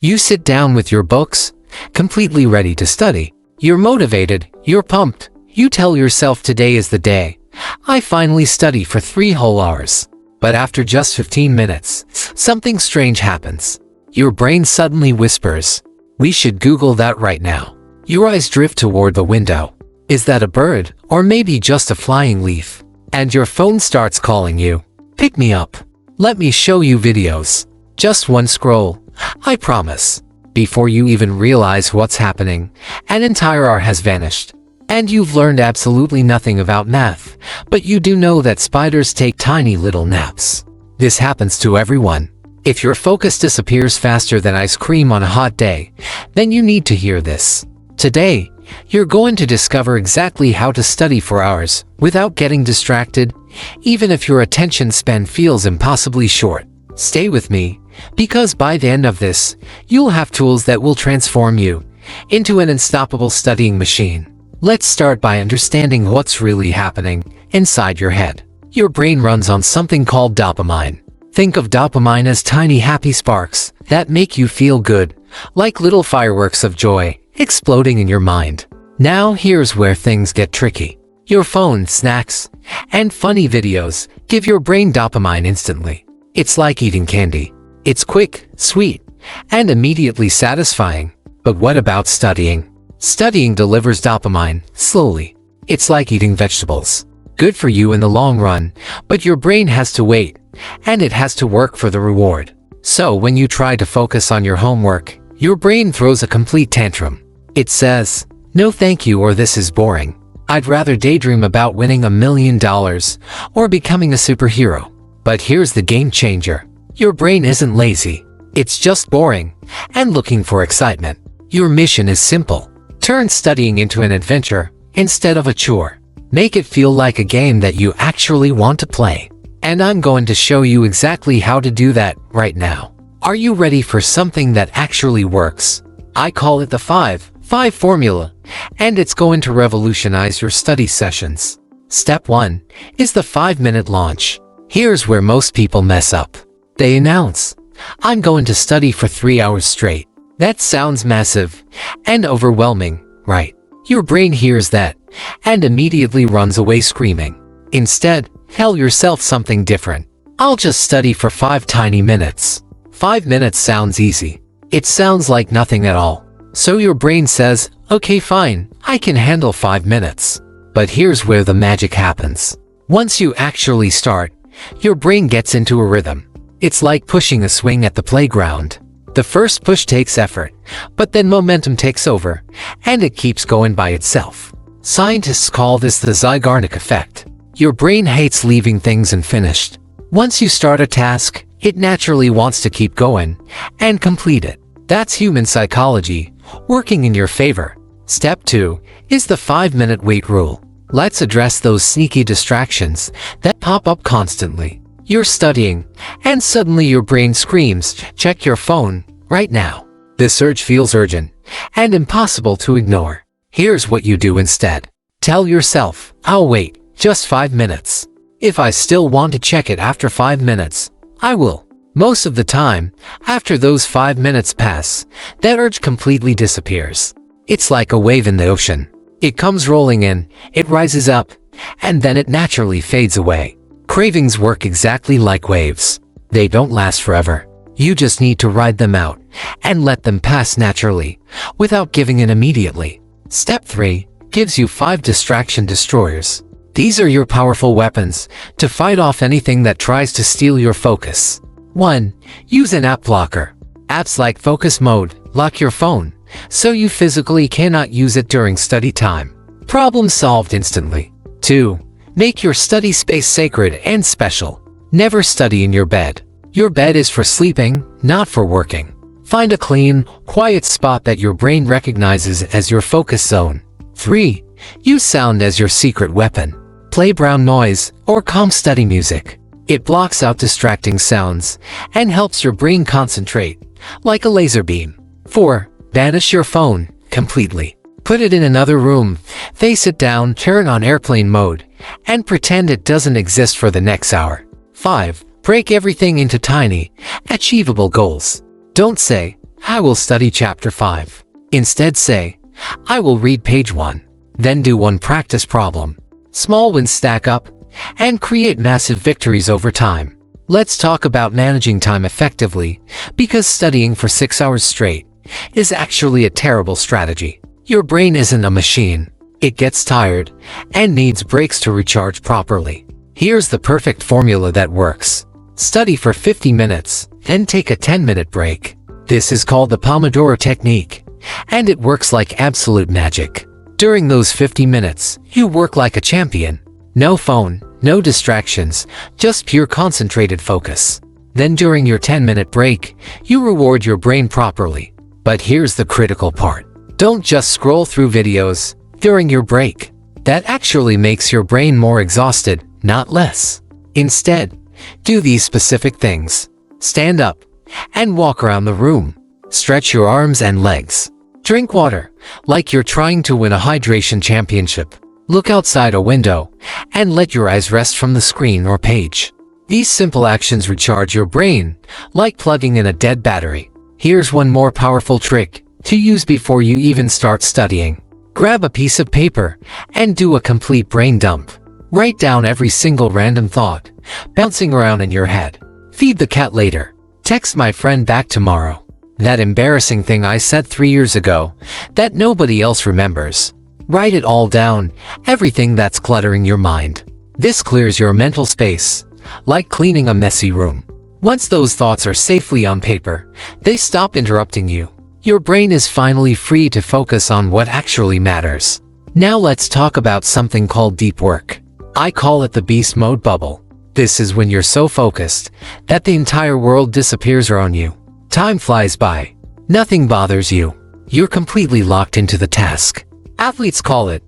You sit down with your books, completely ready to study. You're motivated, you're pumped. You tell yourself today is the day. I finally study for 3 whole hours. But after just 15 minutes, something strange happens. Your brain suddenly whispers, "We should Google that right now." Your eyes drift toward the window. Is that a bird, or maybe just a flying leaf? And your phone starts calling you. Pick me up. Let me show you videos. Just one scroll, I promise. Before you even realize what's happening, an entire hour has vanished. And you've learned absolutely nothing about math, but you do know that spiders take tiny little naps. This happens to everyone. If your focus disappears faster than ice cream on a hot day, then you need to hear this. Today, you're going to discover exactly how to study for hours without getting distracted, even if your attention span feels impossibly short. Stay with me, because by the end of this, you'll have tools that will transform you into an unstoppable studying machine. Let's start by understanding what's really happening inside your head. Your brain runs on something called dopamine. Think of dopamine as tiny happy sparks that make you feel good, like little fireworks of joy exploding in your mind. Now here's where things get tricky. Your phone, snacks, and funny videos give your brain dopamine instantly. It's like eating candy. It's quick, sweet, and immediately satisfying. But what about studying? Studying delivers dopamine slowly. It's like eating vegetables. Good for you in the long run, but your brain has to wait, and it has to work for the reward. So when you try to focus on your homework, your brain throws a complete tantrum. It says, "No thank you," or "This is boring. I'd rather daydream about winning $1 million or becoming a superhero." But here's the game changer. Your brain isn't lazy. It's just boring and looking for excitement. Your mission is simple. Turn studying into an adventure instead of a chore. Make it feel like a game that you actually want to play. And I'm going to show you exactly how to do that right now. Are you ready for something that actually works? I call it the 5-5 formula, and it's going to revolutionize your study sessions. Step 1 is the 5-minute launch. Here's where most people mess up. They announce, "I'm going to study for 3 hours straight." That sounds massive and overwhelming, right? Your brain hears that and immediately runs away screaming. Instead, tell yourself something different. "I'll just study for 5 tiny minutes." 5 minutes sounds easy. It sounds like nothing at all. So your brain says, "Okay, fine, I can handle 5 minutes." But here's where the magic happens. Once you actually start, your brain gets into a rhythm. It's like pushing a swing at the playground. The first push takes effort, but then momentum takes over, and it keeps going by itself. Scientists call this the Zeigarnik effect. Your brain hates leaving things unfinished. Once you start a task, it naturally wants to keep going and complete it. That's human psychology, working in your favor. Step 2 is the 5-minute wait rule. Let's address those sneaky distractions that pop up constantly. You're studying, and suddenly your brain screams, "Check your phone, right now." This urge feels urgent and impossible to ignore. Here's what you do instead. Tell yourself, "I'll wait, just 5 minutes. If I still want to check it after 5 minutes, I will." Most of the time, after those 5 minutes pass, that urge completely disappears. It's like a wave in the ocean. It comes rolling in, it rises up, and then it naturally fades away. Cravings work exactly like waves. They don't last forever. You just need to ride them out and let them pass naturally, without giving in immediately. Step 3 gives you 5 distraction destroyers. These are your powerful weapons to fight off anything that tries to steal your focus. 1. Use an app blocker. Apps like Focus Mode lock your phone, so you physically cannot use it during study time. Problem solved instantly. 2. Make your study space sacred and special. Never study in your bed. Your bed is for sleeping, not for working. Find a clean, quiet spot that your brain recognizes as your focus zone. 3. Use sound as your secret weapon. Play brown noise or calm study music. It blocks out distracting sounds and helps your brain concentrate, like a laser beam. 4. Banish your phone completely. Put it in another room, face it down, turn on airplane mode, and pretend it doesn't exist for the next hour. 5. Break everything into tiny, achievable goals. Don't say, I will study chapter 5. Instead say, I will read page 1. Then do one practice problem. Small wins stack up and create massive victories over time. Let's talk about managing time effectively, because studying for 6 hours straight is actually a terrible strategy. Your brain isn't a machine. It gets tired and needs breaks to recharge properly. Here's the perfect formula that works. Study for 50 minutes, then take a 10-minute break. This is called the Pomodoro technique, and it works like absolute magic. During those 50 minutes, you work like a champion. No phone, no distractions, just pure concentrated focus. Then during your 10-minute break, you reward your brain properly. But here's the critical part. Don't just scroll through videos during your break. That actually makes your brain more exhausted, not less. Instead, do these specific things. Stand up and walk around the room. Stretch your arms and legs. Drink water, like you're trying to win a hydration championship. Look outside a window and let your eyes rest from the screen or page. These simple actions recharge your brain, like plugging in a dead battery. Here's one more powerful trick to use before you even start studying. Grab a piece of paper and do a complete brain dump. Write down every single random thought bouncing around in your head. Feed the cat later. Text my friend back tomorrow. That embarrassing thing I said 3 years ago that nobody else remembers. Write it all down, everything that's cluttering your mind. This clears your mental space, like cleaning a messy room. Once those thoughts are safely on paper, they stop interrupting you. Your brain is finally free to focus on what actually matters. Now let's talk about something called deep work. I call it the beast mode bubble. This is when you're so focused that the entire world disappears around you. Time flies by. Nothing bothers you. You're completely locked into the task. Athletes call it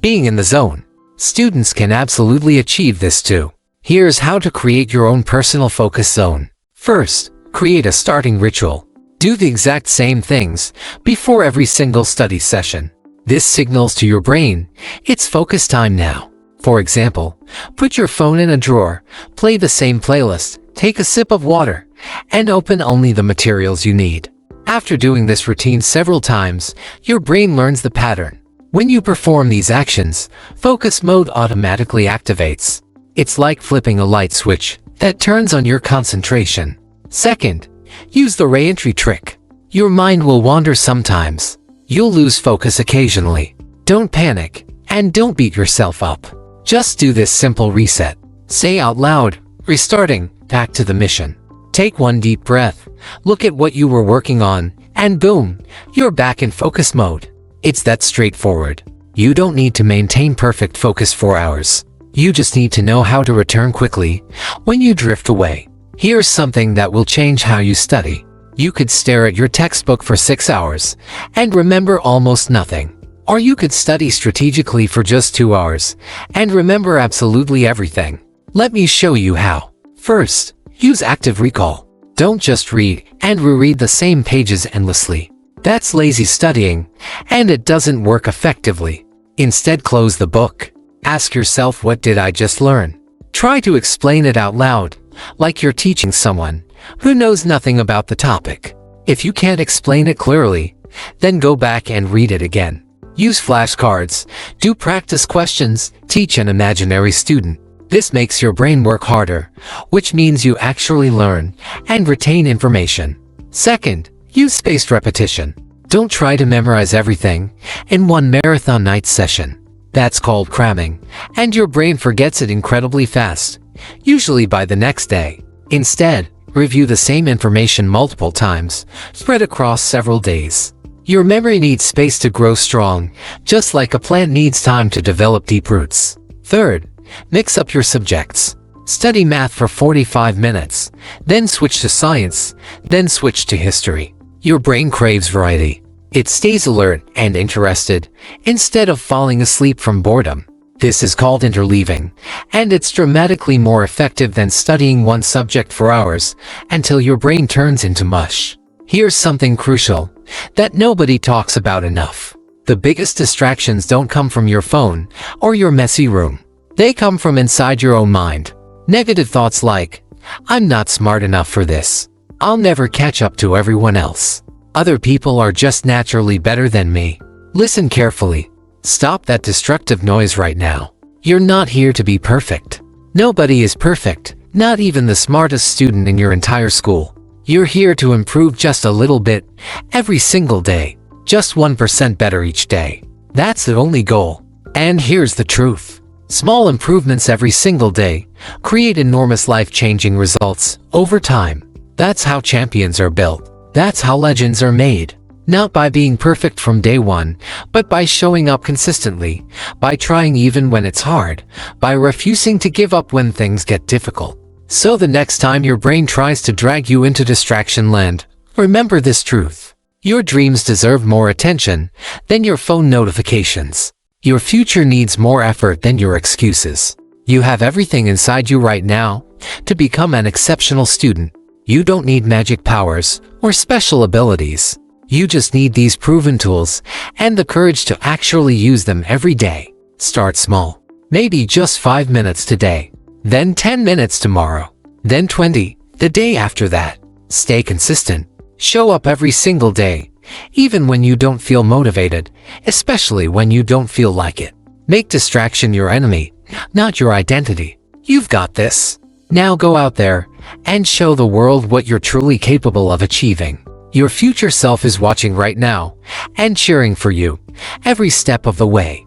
being in the zone. Students can absolutely achieve this too. Here's how to create your own personal focus zone. First, create a starting ritual. Do the exact same things before every single study session. This signals to your brain, it's focus time now. For example, put your phone in a drawer, play the same playlist, take a sip of water, and open only the materials you need. After doing this routine several times, your brain learns the pattern. When you perform these actions, focus mode automatically activates. It's like flipping a light switch that turns on your concentration. Second, use the re-entry trick. Your mind will wander sometimes. You'll lose focus occasionally. Don't panic, and don't beat yourself up. Just do this simple reset. Say out loud, restarting, back to the mission. Take one deep breath, look at what you were working on, and boom, you're back in focus mode. It's that straightforward. You don't need to maintain perfect focus for hours. You just need to know how to return quickly when you drift away. Here's something that will change how you study. You could stare at your textbook for 6 hours and remember almost nothing. Or you could study strategically for just 2 hours and remember absolutely everything. Let me show you how. First, use active recall. Don't just read and reread the same pages endlessly. That's lazy studying, and it doesn't work effectively. Instead, close the book. Ask yourself, what did I just learn? Try to explain it out loud, like you're teaching someone who knows nothing about the topic. If you can't explain it clearly, then go back and read it again. Use flashcards, do practice questions, teach an imaginary student. This makes your brain work harder, which means you actually learn and retain information. Second, use spaced repetition. Don't try to memorize everything in one marathon night session. That's called cramming, and your brain forgets it incredibly fast, usually by the next day. Instead, review the same information multiple times, spread across several days. Your memory needs space to grow strong, just like a plant needs time to develop deep roots. Third, mix up your subjects. Study math for 45 minutes, then switch to science, then switch to history. Your brain craves variety. It stays alert and interested, instead of falling asleep from boredom. This is called interleaving, and it's dramatically more effective than studying one subject for hours until your brain turns into mush. Here's something crucial that nobody talks about enough. The biggest distractions don't come from your phone or your messy room. They come from inside your own mind. Negative thoughts like, I'm not smart enough for this. I'll never catch up to everyone else. Other people are just naturally better than me. Listen carefully. Stop that destructive noise right now. You're not here to be perfect. Nobody is perfect, not even the smartest student in your entire school. You're here to improve just a little bit, every single day. Just 1% better each day. That's the only goal. And here's the truth. Small improvements every single day create enormous life-changing results over time. That's how champions are built. That's how legends are made. Not by being perfect from day one, but by showing up consistently, by trying even when it's hard, by refusing to give up when things get difficult. So the next time your brain tries to drag you into distraction land, remember this truth. Your dreams deserve more attention than your phone notifications. Your future needs more effort than your excuses. You have everything inside you right now to become an exceptional student. You don't need magic powers or special abilities. You just need these proven tools and the courage to actually use them every day. Start small. Maybe just 5 minutes today, then 10 minutes tomorrow, then 20 the day after that. Stay consistent. Show up every single day, even when you don't feel motivated, especially when you don't feel like it. Make distraction your enemy, not your identity. You've got this. Now go out there and show the world what you're truly capable of achieving. Your future self is watching right now and cheering for you every step of the way.